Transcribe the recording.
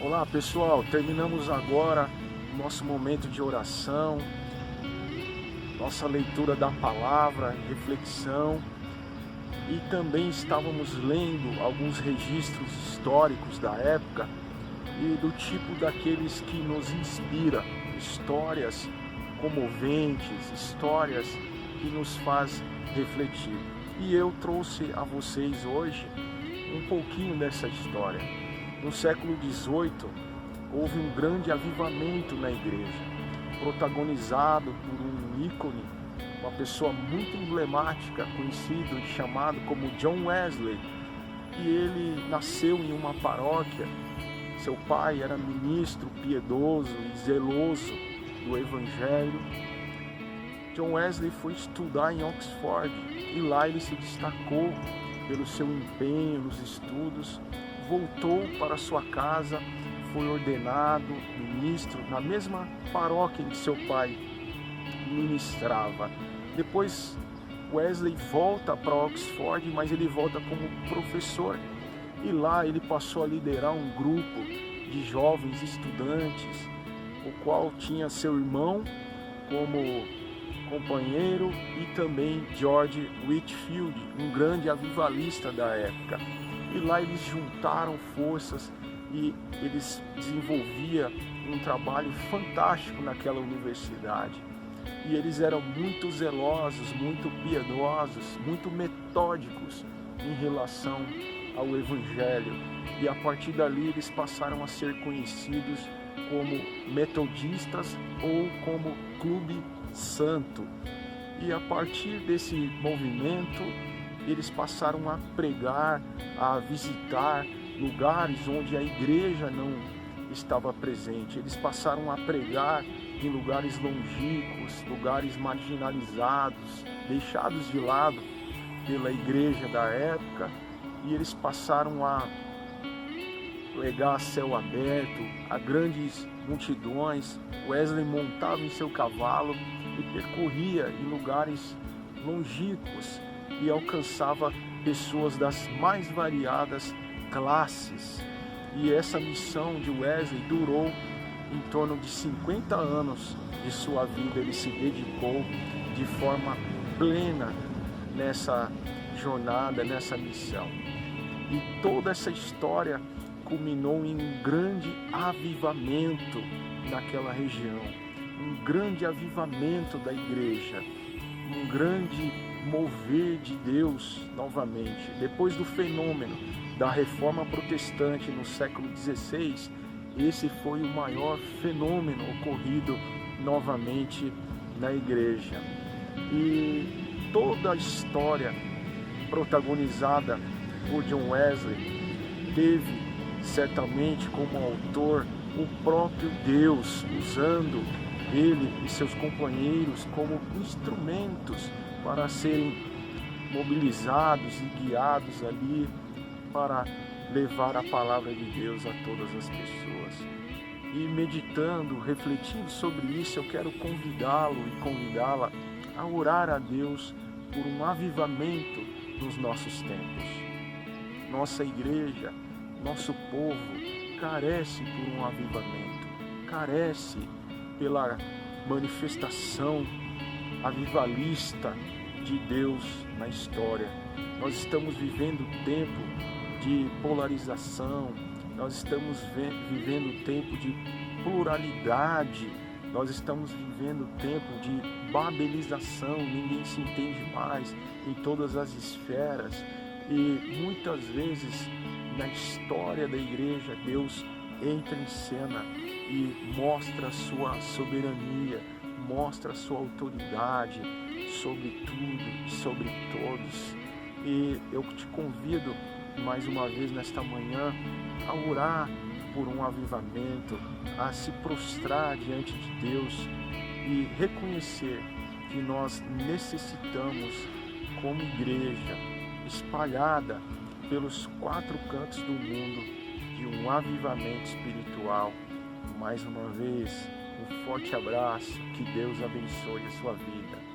Olá pessoal, terminamos agora o nosso momento de oração, nossa leitura da palavra, reflexão, e também estávamos lendo alguns registros históricos da época e do tipo daqueles que nos inspira, histórias comoventes, histórias que nos faz refletir. E eu trouxe a vocês hoje um pouquinho dessa história. No século XVIII, houve um grande avivamento na igreja, protagonizado por um ícone, uma pessoa muito emblemática, conhecido e chamado como John Wesley. E ele nasceu em uma paróquia. Seu pai era ministro piedoso e zeloso do Evangelho. John Wesley foi estudar em Oxford e lá ele se destacou pelo seu empenho nos estudos. Voltou para sua casa, foi ordenado ministro na mesma paróquia em que seu pai ministrava. Depois Wesley volta para Oxford, mas ele volta como professor, e lá ele passou a liderar um grupo de jovens estudantes, o qual tinha seu irmão como companheiro e também George Whitefield, um grande avivalista da época. E lá eles juntaram forças e eles desenvolviam um trabalho fantástico naquela universidade. E eles eram muito zelosos, muito piedosos, muito metódicos em relação ao Evangelho. E a partir dali eles passaram a ser conhecidos como metodistas ou como Clube Santo. E a partir desse movimento, eles passaram a pregar, a visitar lugares onde a igreja não estava presente. Eles passaram a pregar em lugares longínquos, lugares marginalizados, deixados de lado pela igreja da época, e eles passaram a pregar a céu aberto, a grandes multidões. Wesley montava em seu cavalo e percorria em lugares longínquos e alcançava pessoas das mais variadas classes. E essa missão de Wesley durou em torno de 50 anos de sua vida. Ele se dedicou de forma plena nessa jornada, nessa missão. E toda essa história culminou em um grande avivamento naquela região, um grande avivamento da igreja, um grande mover de Deus novamente. Depois do fenômeno da reforma protestante no século XVI, esse foi o maior fenômeno ocorrido novamente na igreja. E toda a história protagonizada por John Wesley teve certamente como autor o próprio Deus, usando ele e seus companheiros como instrumentos para serem mobilizados e guiados ali para levar a palavra de Deus a todas as pessoas. E meditando, refletindo sobre isso, eu quero convidá-lo e convidá-la a orar a Deus por um avivamento nos nossos tempos. Nossa igreja, nosso povo carece por um avivamento, carece pela manifestação avivalista de Deus na história. Nós estamos vivendo tempo de polarização, nós estamos vivendo tempo de pluralidade, nós estamos vivendo tempo de babelização, ninguém se entende mais em todas as esferas. E muitas vezes na história da igreja Deus entra em cena e mostra a sua soberania, mostra a sua autoridade sobre tudo e sobre todos. E eu te convido mais uma vez nesta manhã a orar por um avivamento, a se prostrar diante de Deus e reconhecer que nós necessitamos, como igreja espalhada pelos 4 cantos do mundo, de um avivamento espiritual. Mais uma vez, Um forte abraço, que Deus abençoe a sua vida.